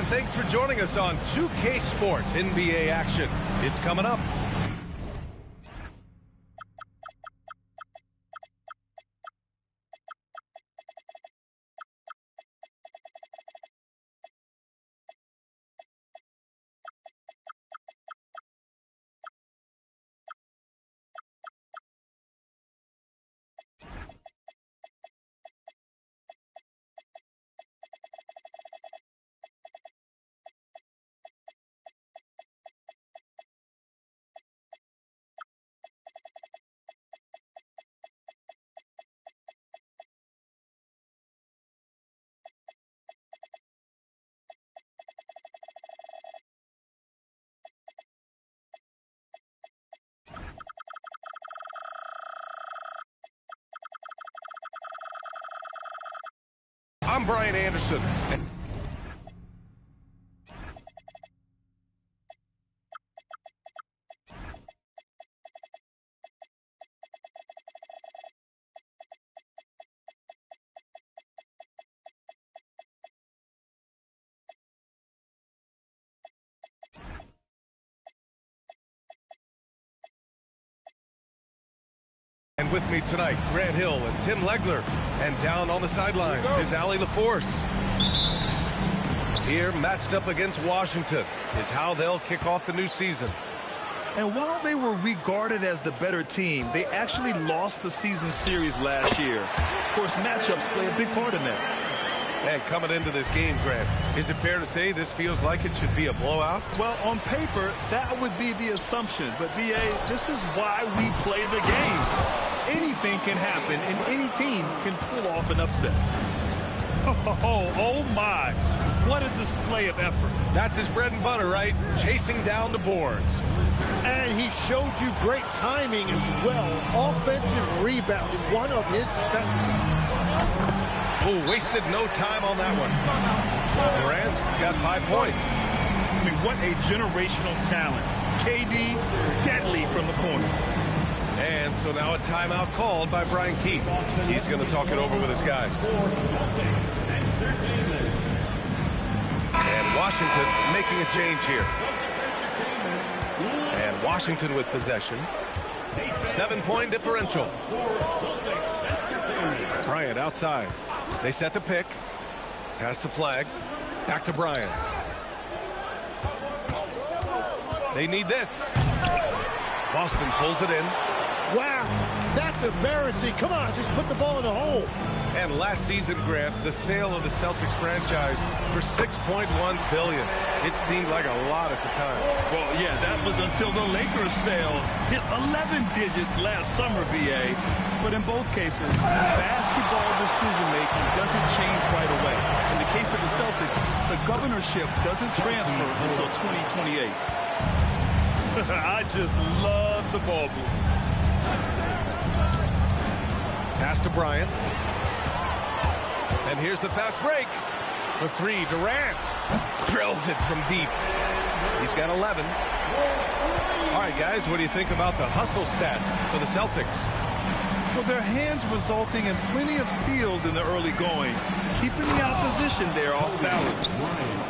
and thanks for joining us on 2K Sports NBA action. It's coming up. I'm Brian Anderson. And with me tonight, Grant Hill and Tim Legler. And down on the sidelines is Allie LaForce. Here, matched up against Washington, is how they'll kick off the new season. And while they were regarded as the better team, they actually lost the season series last year. Of course, matchups play a big part in that. And coming into this game, Grant, is it fair to say this feels like it should be a blowout? Well, on paper, that would be the assumption. But, B.A., this is why we play the games. Anything can happen, and any team can pull off an upset. Oh, my. What a display of effort. That's his bread and butter, right? Chasing down the boards. And he showed you great timing as well. Offensive rebounding, one of his specialties. Oh, wasted no time on that one. Durant's got 5 points. I mean, what a generational talent. KD, deadly from the corner. And so now a timeout called by Brian Keith. He's going to talk it over with his guys. And Washington making a change here. And Washington with possession. 7-point differential. Bryant outside. They set the pick. Pass to Flag. Back to Bryant. They need this. Boston pulls it in. Wow, that's embarrassing. Come on, just put the ball in the hole. And last season, Grant, the sale of the Celtics franchise for $6.1 billion. It seemed like a lot at the time. Well, yeah, that was until the Lakers sale hit 11 digits last summer, BA. But in both cases, basketball decision-making doesn't change right away. In the case of the Celtics, the governorship doesn't transfer until 2028. I just love the ball movement. Pass to Bryant. And here's the fast break. For 3, Durant drills it from deep. He's got 11. All right, guys, what do you think about the hustle stats for the Celtics? Well, their hands resulting in plenty of steals in the early going, keeping the opposition there off balance.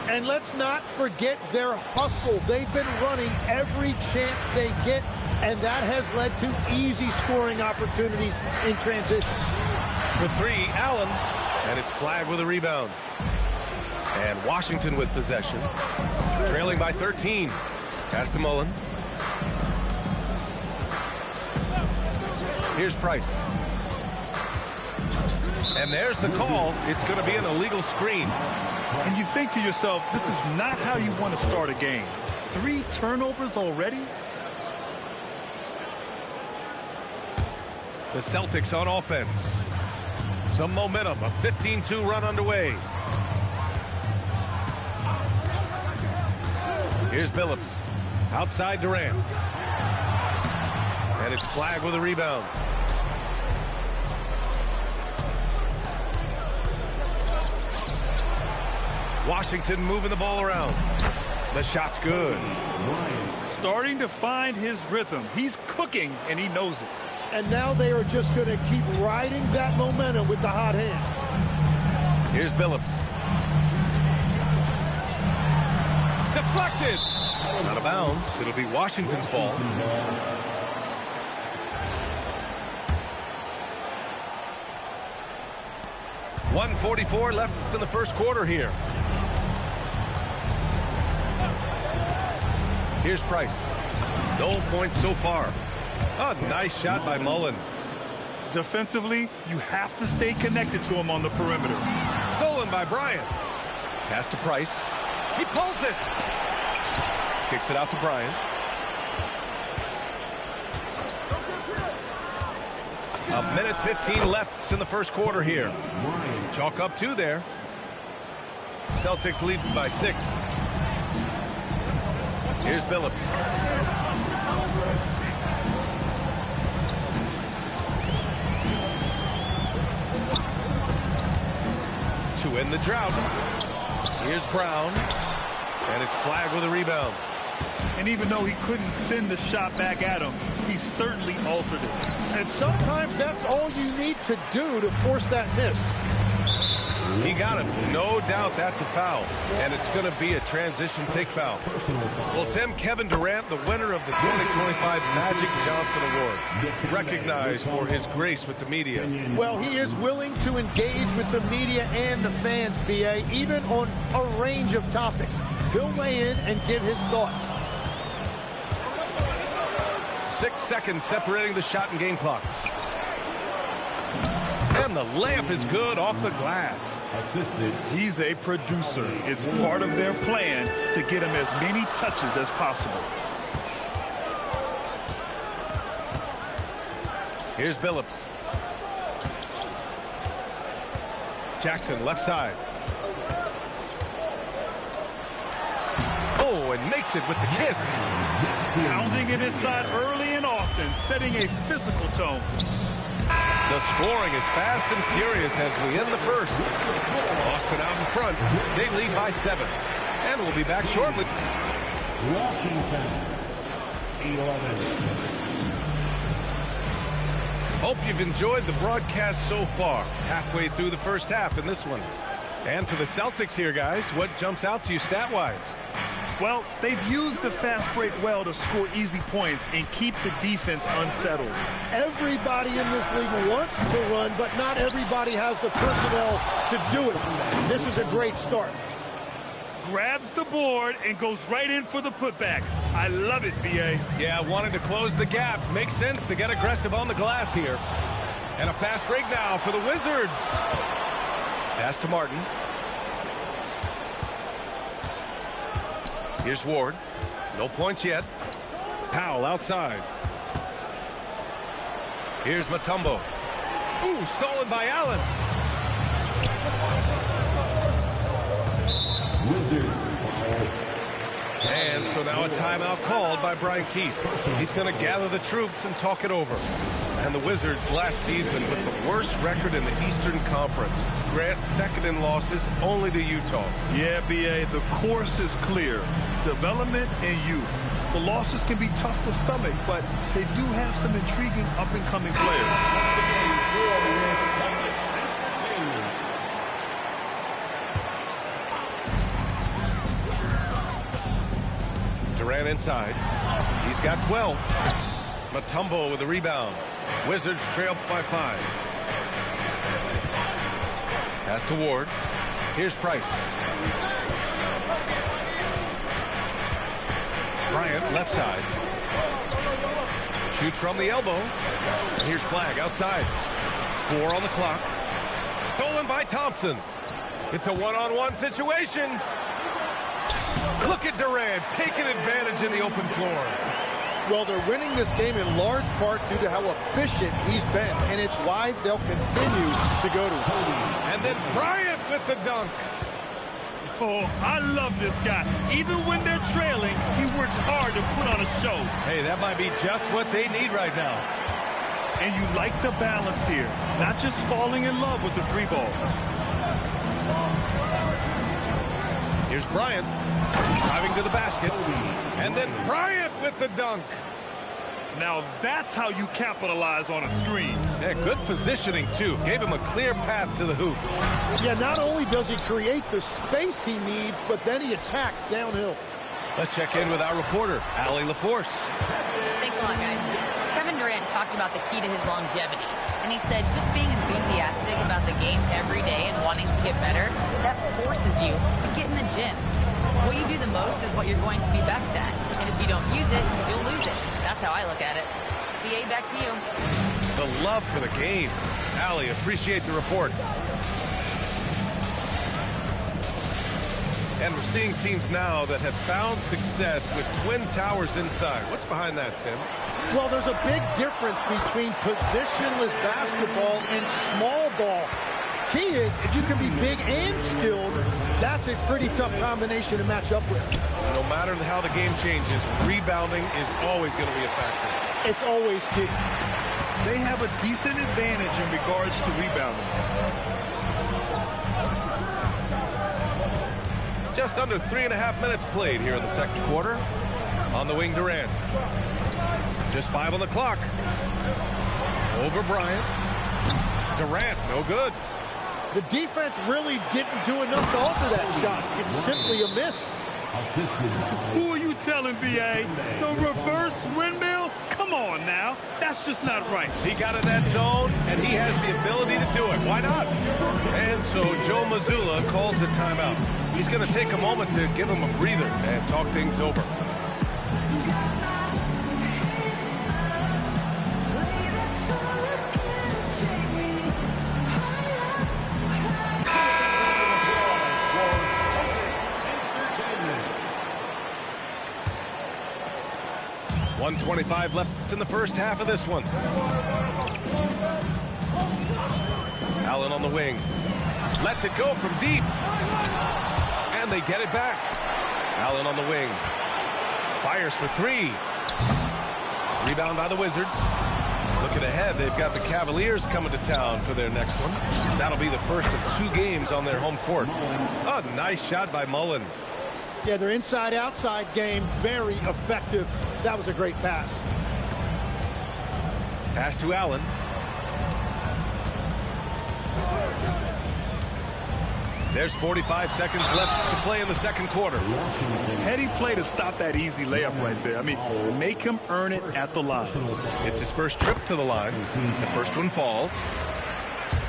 And let's not forget their hustle. They've been running every chance they get, and that has led to easy scoring opportunities in transition. For 3, Allen, and it's Flag with a rebound. And Washington with possession, trailing by 13. Pass to Mullen. Here's Price. And there's the call. It's going to be an illegal screen. And you think to yourself, this is not how you want to start a game. 3 turnovers already? The Celtics on offense. Some momentum, a 15-2 run underway. Here's Billups. Outside Durant. And it's Flag with a rebound. Washington moving the ball around. The shot's good. Starting to find his rhythm. He's cooking, and he knows it. And now they are just going to keep riding that momentum with the hot hand. Here's Billups. Deflected. Out of bounds. It'll be Washington's ball. .144 left in the first quarter here. Here's Price. No points so far. A nice shot by Mullen. Defensively, you have to stay connected to him on the perimeter. Stolen by Bryant. Pass to Price. He pulls it. Kicks it out to Bryant. A minute 15 left in the first quarter here. Chalk up 2 there. Celtics lead by 6. Here's Billups. To end the drought. Here's Brown. And it's flagged with a rebound. And even though he couldn't send the shot back at him, he certainly altered it. And sometimes that's all you need to do to force that miss. He got him. No doubt that's a foul. And it's going to be a transition take foul. Well, Tim, Kevin Durant, the winner of the 2025 Magic Johnson Award, recognized for his grace with the media. Well, he is willing to engage with the media and the fans, B.A., even on a range of topics. He'll weigh in and give his thoughts. 6 seconds separating the shot and game clocks. And the layup is good off the glass. He's a producer. It's part of their plan to get him as many touches as possible. Here's Billups. Jackson, left side. Oh, and makes it with the kiss. Pounding it inside early and often, setting a physical tone. The scoring is fast and furious as we end the first. Boston out in front. They lead by 7. And we'll be back shortly. Washington, 11. Hope you've enjoyed the broadcast so far. Halfway through the first half in this one. And for the Celtics here, guys, what jumps out to you stat-wise? Well, they've used the fast break well to score easy points and keep the defense unsettled. Everybody in this league wants to run, but not everybody has the personnel to do it. This is a great start. Grabs the board and goes right in for the putback. I love it, B.A. Yeah, wanting to close the gap. Makes sense to get aggressive on the glass here. And a fast break now for the Wizards. Pass to Martin. Here's Ward. No points yet. Powell outside. Here's Mutombo. Ooh, stolen by Allen. Wizards. And so now a timeout called by Brian Keefe. He's going to gather the troops and talk it over. And the Wizards last season with the worst record in the Eastern Conference. Grant, second in losses, only to Utah. Yeah, B.A., the course is clear. Development and youth. The losses can be tough to stomach, but they do have some intriguing up-and-coming players. Durant inside. He's got 12. Mutombo with a rebound. Wizards trail by 5. Pass to Ward. Here's Price. Bryant left side. Shoots from the elbow. And here's Flag outside. 4 on the clock. Stolen by Thompson. It's a one-on-one situation. Look at Durant taking advantage in the open floor. Well, they're winning this game in large part due to how efficient he's been, and it's why they'll continue to go to him. And then Bryant with the dunk. Oh, I love this guy. Even when they're trailing, he works hard to put on a show. Hey, that might be just what they need right now. And you like the balance here. Not just falling in love with the 3 ball. Here's Bryant driving to the basket. And then Bryant with the dunk. Now that's how you capitalize on a screen. Yeah, good positioning, too. Gave him a clear path to the hoop. Yeah, not only does he create the space he needs, but then he attacks downhill. Let's check in with our reporter, Allie LaForce. Thanks a lot, guys. Kevin Durant talked about the key to his longevity. And he said just being enthusiastic about the game every day and wanting to get better, that forces you to get in the gym. What you do the most is what you're going to be best at. And if you don't use it, you'll lose it. That's how I look at it. BA, back to you. The love for the game. Allie, appreciate the report. And we're seeing teams now that have found success with twin towers inside. What's behind that, Tim? Well, there's a big difference between positionless basketball and small ball. Key is, if you can be big and skilled, that's a pretty tough combination to match up with. No matter how the game changes, rebounding is always going to be a factor. It's always key. They have a decent advantage in regards to rebounding. Just under 3.5 minutes played here in the second quarter. On the wing, Durant. Just 5 on the clock. Over Bryant. Durant, no good. The defense really didn't do enough to alter that shot. It's simply a miss. Who are you telling, B.A.? The reverse windmill? Come on now. That's just not right. He got in that zone, and he has the ability to do it. Why not? And so Joe Mazzulla calls the timeout. He's going to take a moment to give him a breather and talk things over. .125 left in the first half of this one. Allen on the wing. Lets it go from deep. And they get it back. Allen on the wing. Fires for 3. Rebound by the Wizards. Looking ahead, they've got the Cavaliers coming to town for their next one. That'll be the first of 2 games on their home court. Oh, nice shot by Mullen. Yeah, their inside-outside game, very effective. That was a great pass. Pass to Allen. There's 45 seconds left to play in the second quarter. Heady play to stop that easy layup right there. I mean, make him earn it at the line. It's his first trip to the line. The first one falls.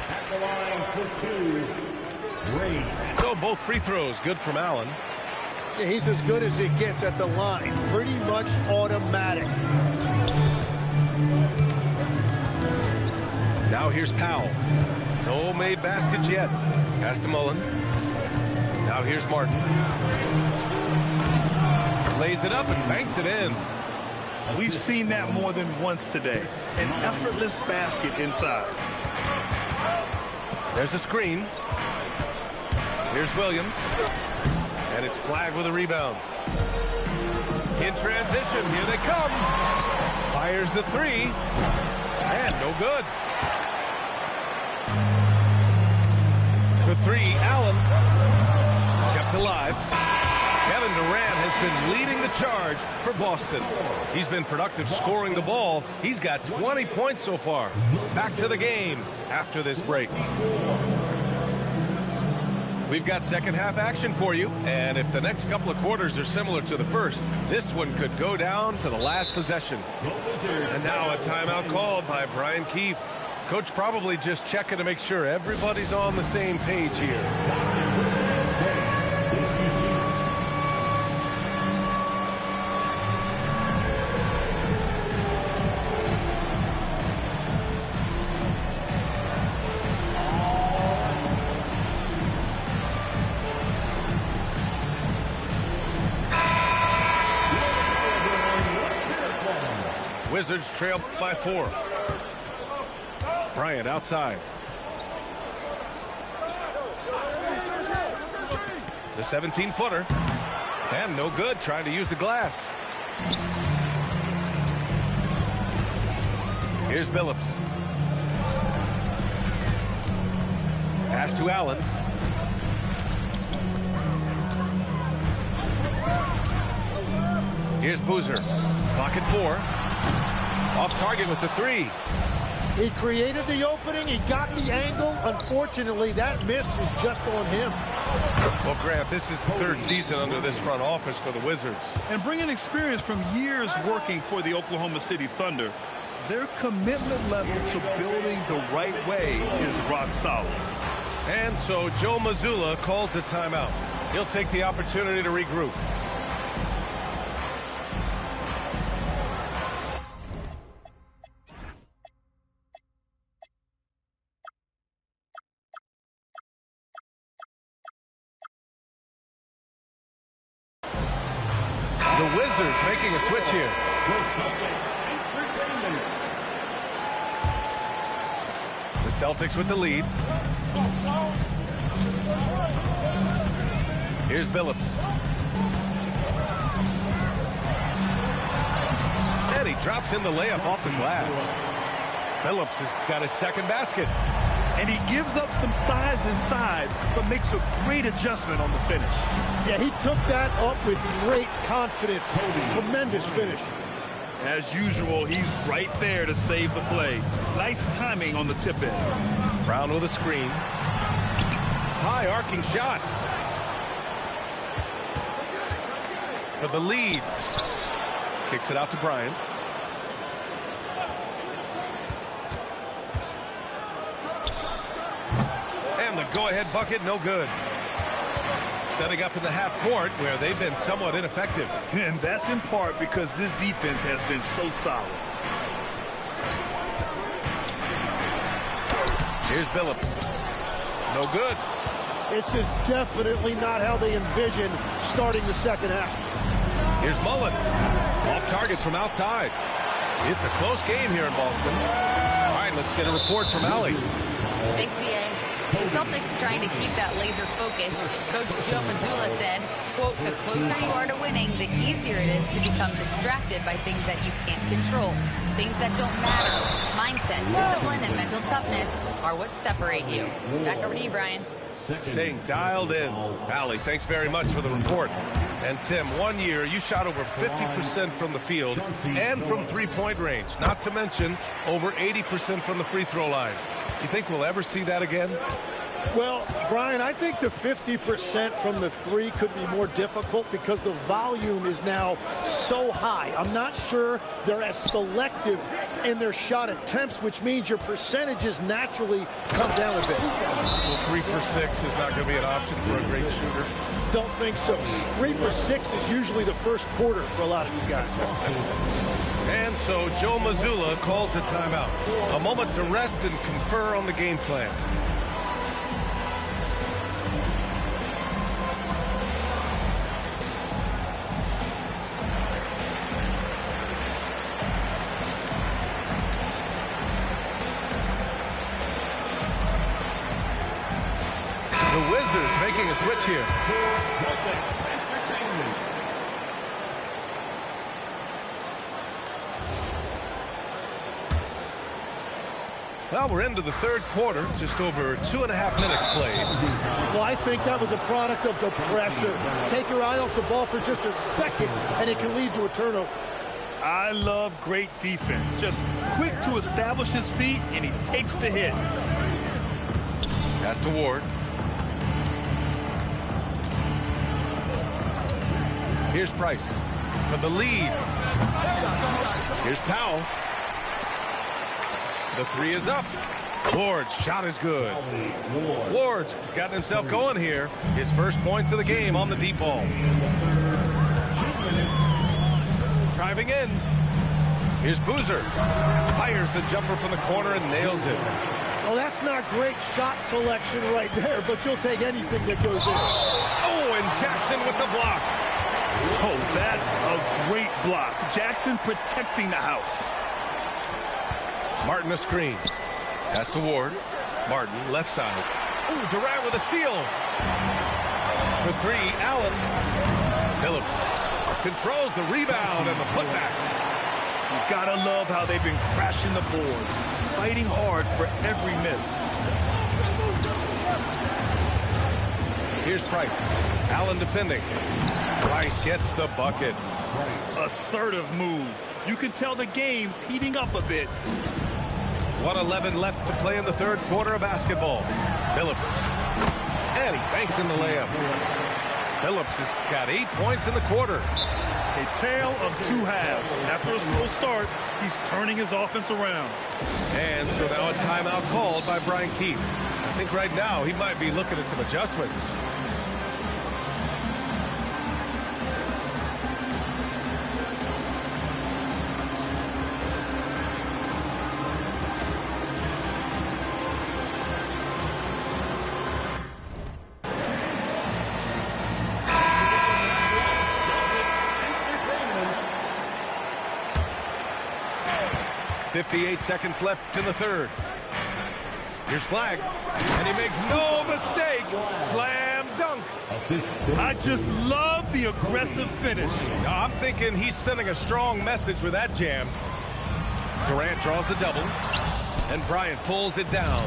At the line for 2, Ray. So both free throws good from Allen. Yeah, he's as good as it gets at the line. Pretty much automatic. Now here's Powell. No made baskets yet. Pass to Mullen. Now here's Martin. Lays it up and banks it in. We've seen that more than once today. An effortless basket inside. There's a screen. Here's Williams. And it's flagged with a rebound. In transition, here they come. Fires the 3. And no good. For 3, Allen. Kept alive. Kevin Durant has been leading the charge for Boston. He's been productive scoring the ball. He's got 20 points so far. Back to the game after this break. We've got second half action for you, and if the next couple of quarters are similar to the first, this one could go down to the last possession. And now a timeout called by Brian Keefe. Coach probably just checking to make sure everybody's on the same page here. Wizards trail by 4. Bryant outside. The 17-footer. And no good, trying to use the glass. Here's Billups. Pass to Allen. Here's Boozer. Clock at 4. Off target with the 3. He created the opening. He got the angle. Unfortunately, that miss is just on him. Well, Grant, this is the third season under this front office for the Wizards. And bringing experience from years working for the Oklahoma City Thunder, their commitment level to building the right way is rock solid. And so Joe Mazzulla calls the timeout. He'll take the opportunity to regroup. The Wizards making a switch here. The Celtics with the lead. Here's Billups. And he drops in the layup off the glass. Billups has got his second basket. And he gives up some size inside, but makes a great adjustment on the finish. Yeah, he took that up with great confidence. Tremendous finish. As usual, he's right there to save the play. Nice timing on the tip in. Brown with a screen. High arcing shot. For the lead. Kicks it out to Bryant. And the go-ahead bucket, no good. Setting up in the half court where they've been somewhat ineffective. And that's in part because this defense has been so solid. Here's Billups. No good. This is definitely not how they envision starting the second half. Here's Mullen. Off target from outside. It's a close game here in Boston. All right, let's get a report from Allie. Thanks, B.A. The Celtics trying to keep that laser focus. Coach Joe Mazzulla said, quote, the closer you are to winning, the easier it is to become distracted by things that you can't control. Things that don't matter. Mindset, discipline, and mental toughness are what separate you. Back over to you, Brian. Staying dialed in. Allie, thanks very much for the report. And Tim, 1 year you shot over 50% from the field and from three-point range, not to mention over 80% from the free throw line. You think we'll ever see that again? Well, Brian, I think the 50% from the three could be more difficult because the volume is now so high. I'm not sure they're as selective in their shot attempts, which means your percentages naturally come down a bit. Well, 3 for 6 is not going to be an option for a great shooter. Don't think so. 3 for 6 is usually the first quarter for a lot of these guys. And so Joe Mazzulla calls a timeout. A moment to rest and confer on the game plan. The Wizards making a switch here. Well, we're into the third quarter, just over 2.5 minutes played. Well, I think that was a product of the pressure. Take your eye off the ball for just a second, and it can lead to a turnover. I love great defense. Just quick to establish his feet, and he takes the hit. Pass to Ward. Here's Price for the lead. Here's Powell. The three is up. Ward's shot is good. Ward's gotten himself going here. His first points of the game on the deep ball. Driving in. Here's Boozer. Fires the jumper from the corner and nails it. Well, that's not great shot selection right there, but you'll take anything that goes in. Oh, and Jackson with the block. Oh, that's a great block. Jackson protecting the house. Martin a screen. Pass to Ward. Martin left side. Ooh, Durant with a steal. For three, Allen. Billups controls the rebound and the putback. You gotta love how they've been crashing the boards, fighting hard for every miss. Here's Price. Allen defending. Price gets the bucket. Assertive move. You can tell the game's heating up a bit. 1:11 left to play in the third quarter of basketball. Billups And he banks in the layup. Phillips has got 8 points in the quarter. A tale of two halves. After a slow start, he's turning his offense around. And so now a timeout called by Brian Keefe. I think right now he might be looking at some adjustments. .58 seconds left in the third. Here's Flagg, and he makes no mistake. Slam dunk. I just love the aggressive finish. I'm thinking he's sending a strong message with that jam. Durant draws the double, and Bryant pulls it down.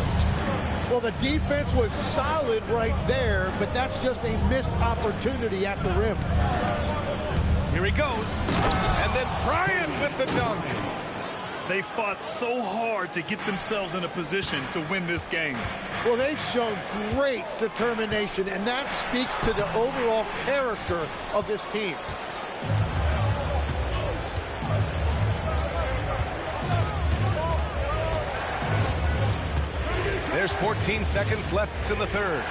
Well, the defense was solid right there, but that's just a missed opportunity at the rim. Here he goes, and then Bryant with the dunk. They fought so hard to get themselves in a position to win this game. Well, they've shown great determination, and that speaks to the overall character of this team. There's 14 seconds left in the third.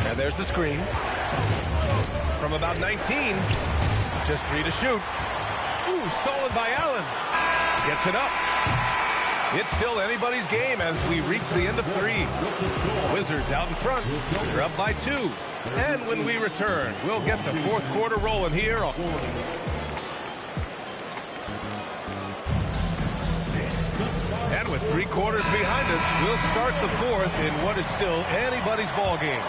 And there's the screen. From about 19, just 3 to shoot. Ooh, stolen by Allen. Gets it up. It's still anybody's game as we reach the end of 3. Wizards out in front. They're up by 2. And when we return, we'll get the fourth quarter rolling here. And with 3 quarters behind us, we'll start the fourth in what is still anybody's ball game.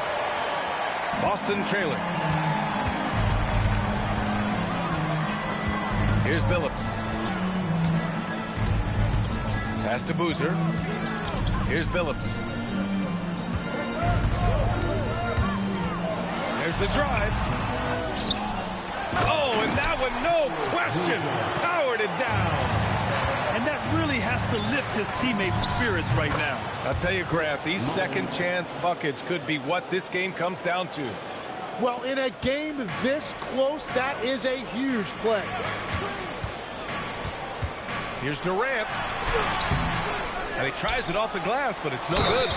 Boston trailing. Here's Billups. Pass to Boozer. Here's Billups. There's the drive. Oh, and that one, no question, powered it down. And that really has to lift his teammates' spirits right now. I'll tell you, Grant, these second chance buckets could be what this game comes down to. Well, in a game this close, that is a huge play. Here's Durant. And he tries it off the glass, but it's no good.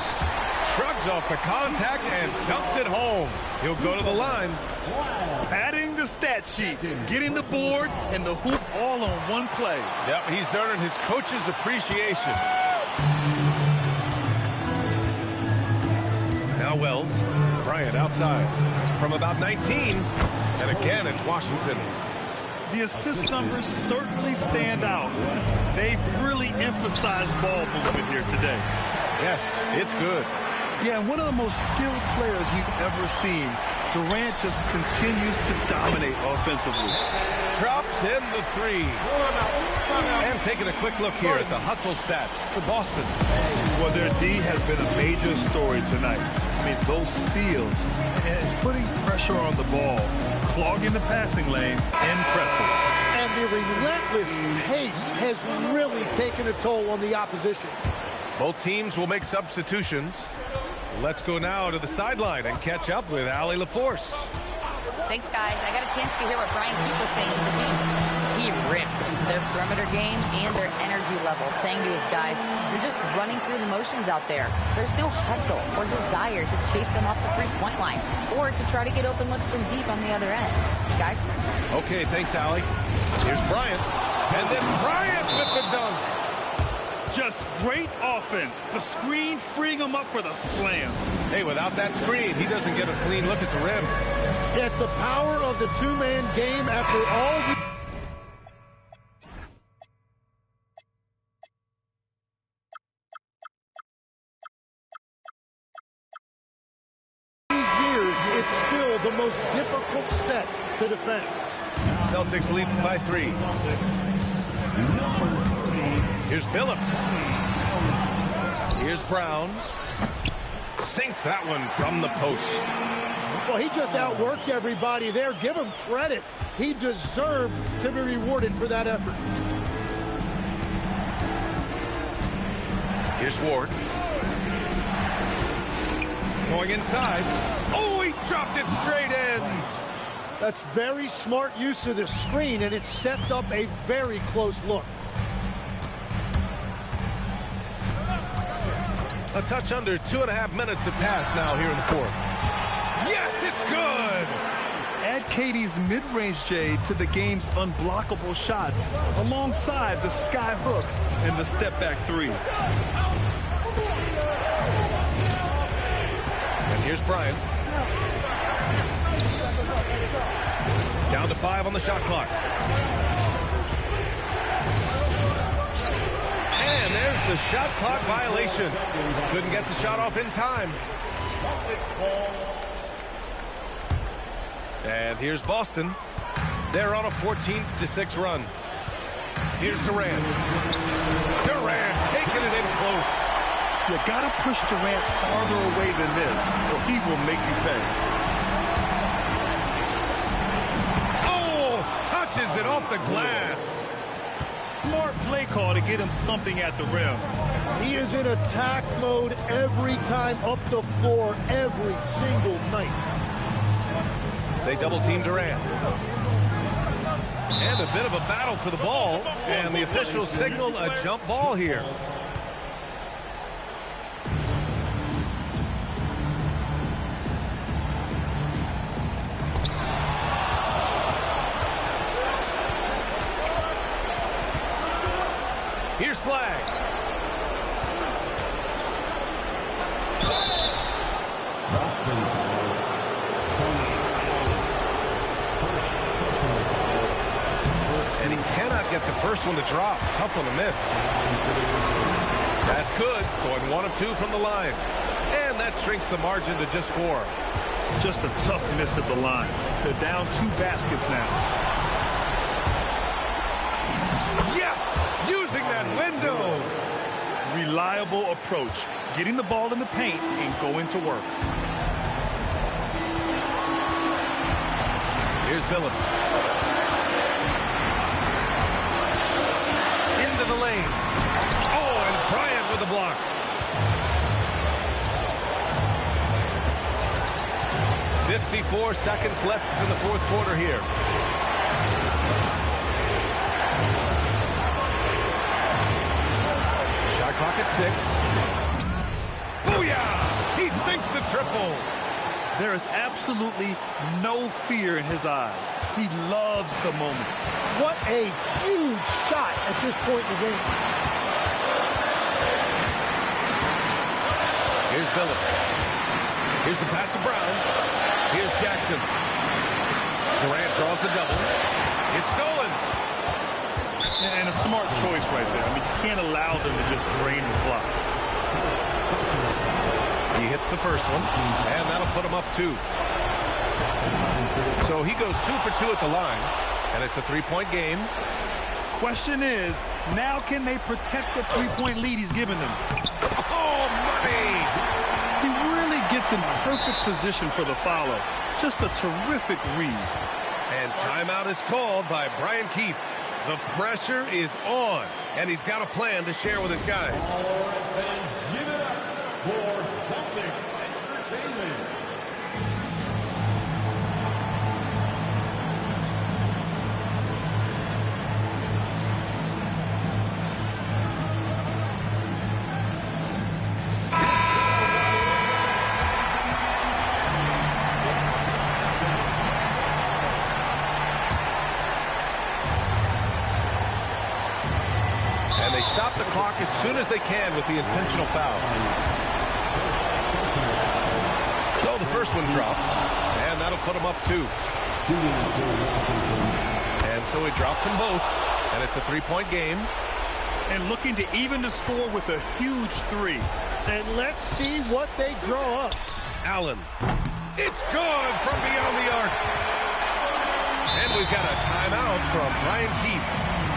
Shrugs off the contact and dunks it home. He'll go to the line. Padding the stat sheet, getting the board and the hoop all on one play. Yep, he's earning his coach's appreciation. Now Wells. Bryant outside from about 19. And again, it's Washington. The assist numbers certainly stand out. They've really emphasized ball movement here today. Yes, it's good. Yeah, one of the most skilled players we've ever seen. Durant just continues to dominate offensively. Drops in the 3. And taking a quick look here at the hustle stats for Boston. Well, their D has been a major story tonight. I mean, those steals and putting pressure on the ball, clogging the passing lanes, impressive. And the relentless pace has really taken a toll on the opposition. Both teams will make substitutions. Let's go now to the sideline and catch up with Allie LaForce. Thanks, guys. I got a chance to hear what Brian Keefe was saying to the team. He ripped into their perimeter game and their energy level, saying to his guys, you're just running through the motions out there. There's no hustle or desire to chase them off the three-point line or to try to get open looks from deep on the other end. You guys? Okay, thanks, Allie. Here's Bryant. And then Bryant with the dunk. Just great offense. The screen freeing him up for the slam. Hey, without that screen, he doesn't get a clean look at the rim. Yeah, it's the power of the two-man game after all these years, it's still the most difficult set to defend. Celtics lead by 3. Here's Billups. Here's Brown. Sinks that one from the post. Well, he just outworked everybody there. Give him credit. He deserved to be rewarded for that effort. Here's Ward. Going inside. Oh, he dropped it straight in. That's very smart use of the screen, and it sets up a very close look. A touch under 2.5 minutes have passed now here in the fourth. Yes, it's good. Add Katie's mid-range J to the game's unblockable shots alongside the sky hook and the step-back three. And here's Bryant. Down to 5 on the shot clock. And there's the shot clock violation. Couldn't get the shot off in time. And here's Boston. They're on a 14-6 run. Here's Durant. Durant taking it in close. You gotta push Durant farther away than this, or he will make you pay. Oh, touches it off the glass. Smart play call to get him something at the rim. He is in attack mode every time up the floor, every single night. They double-team Durant. And a bit of a battle for the ball. And the officials signal a jump ball here. Here's flag. And he cannot get the first one to drop. Tough one to miss. That's good. Going 1 of 2 from the line. And that shrinks the margin to just 4. Just a tough miss at the line. They're down 2 baskets now. Yes! Using that window. Reliable approach. Getting the ball in the paint and going to work. Here's Billups. Into the lane. Oh, and Bryant with the block. .54 seconds left in the fourth quarter here. Shot clock at 6. Booyah! He sinks the triple. There is absolutely no fear in his eyes. He loves the moment. What a huge shot at this point in the game. Here's Billups. Here's the pass to Brown. Here's Jackson. Durant draws the double. It's stolen. And a smart choice right there. I mean, you can't allow them to just drain the clock. He hits the first one, and that'll put him up 2. So he goes 2 for 2 at the line, and it's a 3-point game. Question is, now can they protect the 3-point lead he's given them? Oh, money! He really gets in perfect position for the follow. Just a terrific read. And timeout is called by Brian Keefe. The pressure is on, and he's got a plan to share with his guys. Give it up for Celtics Entertainment. And they stop the clock as soon as they can with the intentional foul. So the first one drops, and that'll put him up 2. And so he drops them both, and it's a 3-point game. And looking to even the score with a huge 3. And let's see what they draw up. Allen. It's good from beyond the arc. And we've got a timeout from Brian Keefe.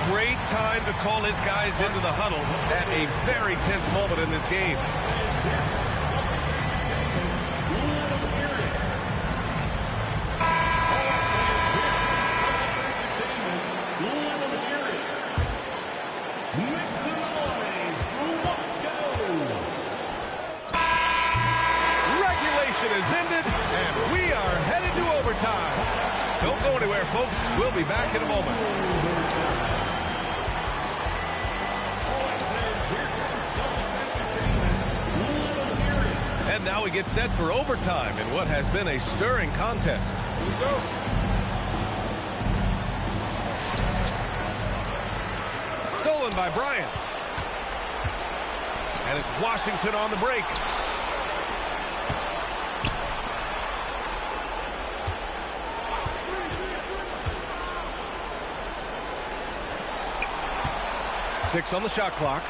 Great time to call his guys into the huddle at a very tense moment in this game. folks. We'll be back in a moment. And now we get set for overtime in what has been a stirring contest. Here we go. Stolen by Bryant. And it's Washington on the break. Six on the shot clock.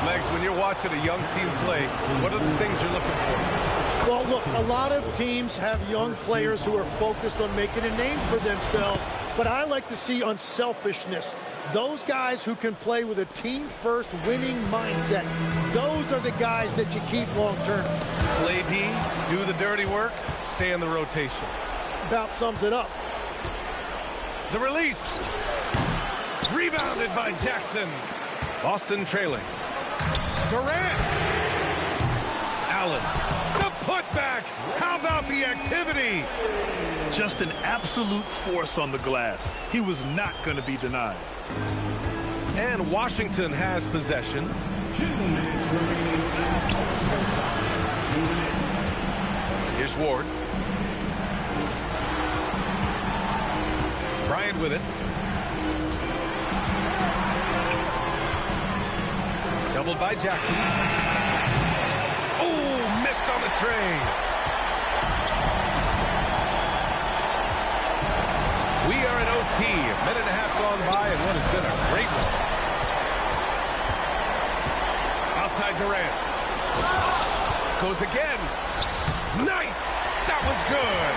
Legs, when you're watching a young team play, what are the things you're looking for? Well, look, a lot of teams have young players who are focused on making a name for themselves, but I like to see unselfishness. Those guys who can play with a team-first winning mindset, those are the guys that you keep long-term. Play D, do the dirty work, stay in the rotation. About sums it up. The release. Rebounded by Jackson. Boston trailing. Durant. Allen. The putback. How about the activity? Just an absolute force on the glass. He was not going to be denied. And Washington has possession. Here's Ward. Bryant with it. Doubled by Jackson. Oh, missed on the tray. We are in OT. A minute and a half gone by and what has been a great one. Outside Durant. Goes again. Nice. That one's good.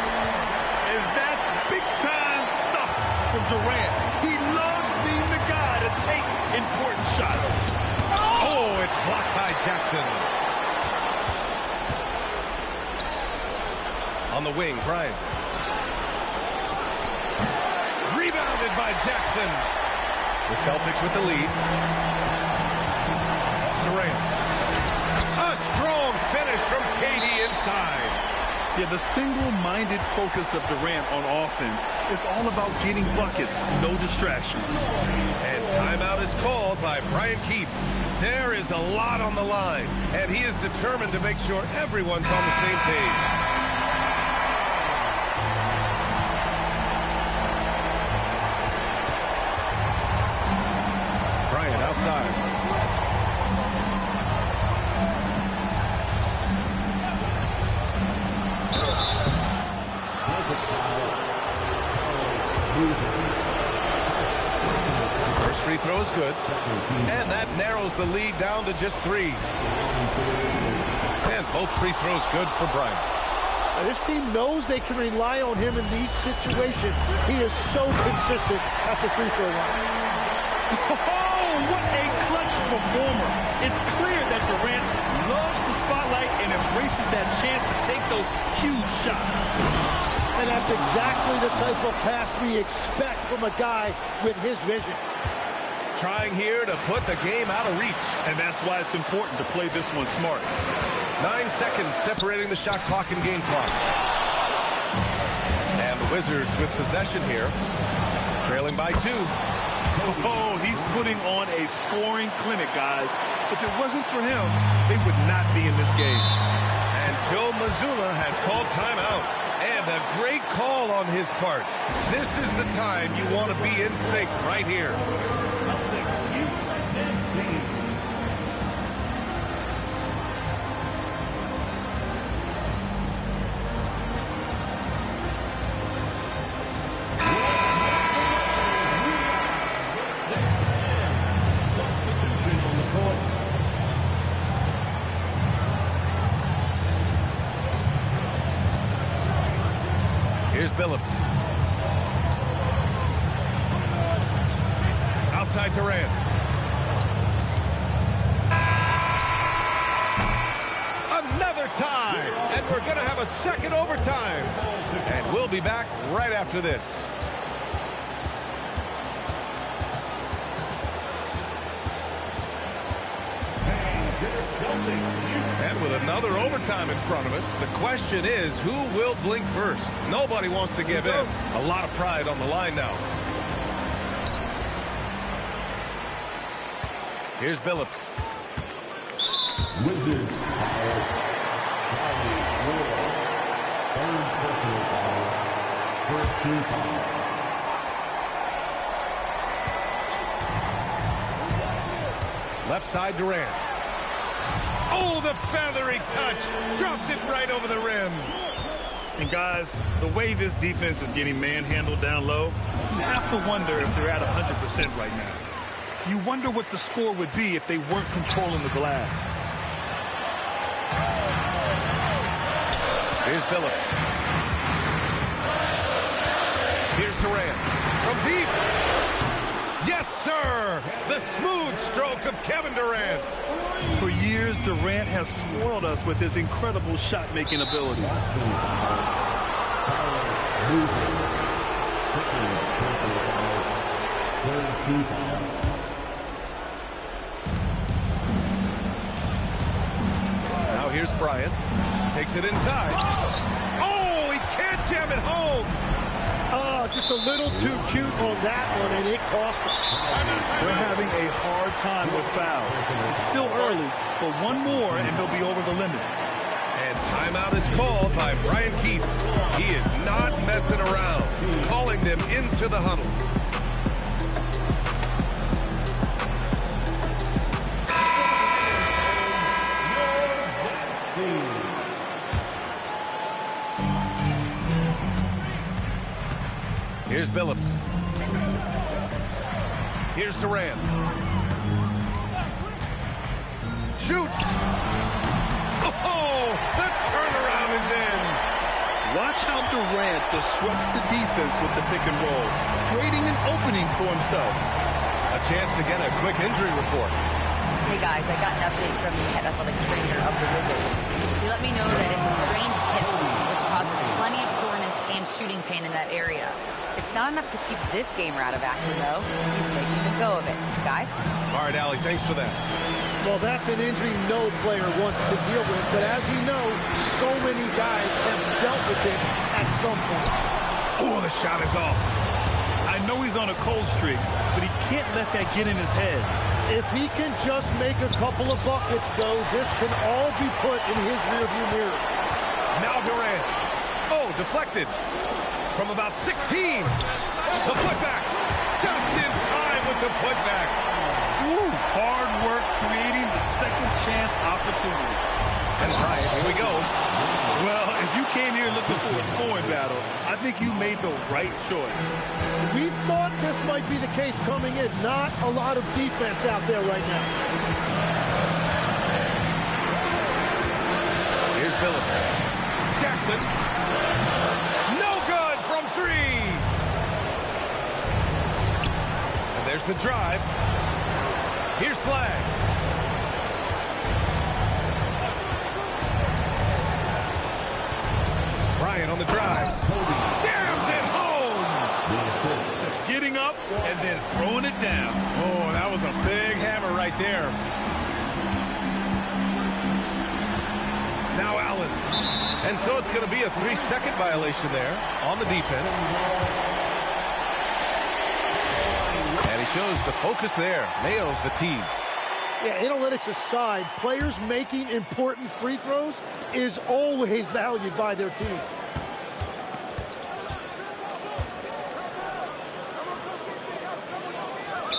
And that's big-time stuff from Durant. He loves being the guy to take important shots. Oh, it's blocked by Jackson. On the wing, Bryant. Rebounded by Jackson. The Celtics with the lead. Durant. A strong finish from KD inside. Yeah, the single-minded focus of Durant on offense is all about getting buckets, no distractions. And timeout is called by Brian Keefe. There is a lot on the line, and he is determined to make sure everyone's on the same page. Bryant outside. First free throw is good. And that narrows the lead down to just 3. And both free throws good for Bryant. Now, this team knows they can rely on him in these situations. He is so consistent at the free throw line. Oh, what a clutch performer. It's clear that Durant loves the spotlight and embraces that chance to take those huge shots. And that's exactly the type of pass we expect from a guy with his vision. Trying here to put the game out of reach. And that's why it's important to play this one smart. 9 seconds separating the shot clock and game clock. And the Wizards with possession here. Trailing by 2. Oh, he's putting on a scoring clinic, guys. If it wasn't for him, they would not be in this game. And Joe Mazzulla has called timeout. And a great call on his part. This is the time you want to be in sync right here. Here's Billups. Outside Durant. Another tie. And we're going to have a second overtime. And we'll be back right after this. And with another overtime in front of us, the question is, who will blink first? Nobody wants to give in. A lot of pride on the line now. Here's Billups. Wizards foul. Third personal foul. First team foul. Left side Durant. Oh, the feathery touch. Dropped it right over the rim. And guys, the way this defense is getting manhandled down low, you have to wonder if they're at 100% right now. You wonder what the score would be if they weren't controlling the glass. Here's Billups. Here's Durant. From deep. Yes, sir! The smooth stroke of Kevin Durant. For years, Durant has spoiled us with his incredible shot-making ability. Now here's Bryant. Takes it inside. Oh, he can't jam it home. Oh, just a little too cute on that one, and it cost them. They're having a hard time with fouls. It's still early, but one more and they'll be over the limit. And timeout is called by Brian Keefe. He is not messing around, calling them into the huddle. Here's Billups. Here's Durant. Shoots. Oh, the turnaround is in. Watch how Durant disrupts the defense with the pick and roll, creating an opening for himself. A chance to get a quick injury report. Hey guys, I got an update from the head athletic trainer of the Wizards. He let me know that it's a strained hip, which causes plenty of soreness and shooting pain in that area. It's not enough to keep this gamer out of action, though. He's making a go of it. Guys? All right, Allie, thanks for that. Well, that's an injury no player wants to deal with, but as we know, so many guys have dealt with it at some point. Oh, the shot is off. I know he's on a cold streak, but he can't let that get in his head. If he can just make a couple of buckets, though, this can all be put in his rearview mirror. Now Durant. Oh, deflected. From about 16. The putback. Just in time with the putback. Ooh, hard work creating the second chance opportunity. And Bryant, here we go. Well, if you came here looking for a scoring battle, I think you made the right choice. We thought this might be the case coming in. Not a lot of defense out there right now. Here's Billups. Jackson. No good from three. And there's the drive. Here's Flag. Bryant on the drive. Jams it home. Getting up and then throwing it down. Oh, that was a big hammer right there. Now Allen. And so it's going to be a 3-second violation there on the defense. And he shows the focus there. Nails the tee. Yeah, analytics aside, players making important free throws is always valued by their team.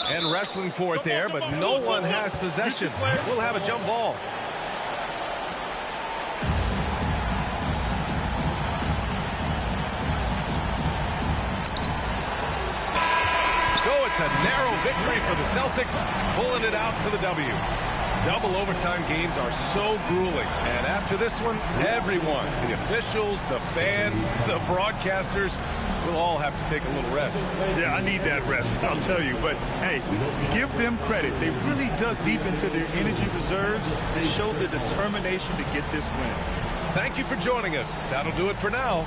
And wrestling for it there, but no one has possession. We'll have a jump ball. It's a narrow victory for the Celtics, pulling it out to the W. Double overtime games are so grueling. And after this one, everyone, the officials, the fans, the broadcasters, will all have to take a little rest. Yeah, I need that rest, I'll tell you. But, hey, give them credit. They really dug deep into their energy reserves. They showed the determination to get this win. Thank you for joining us. That'll do it for now.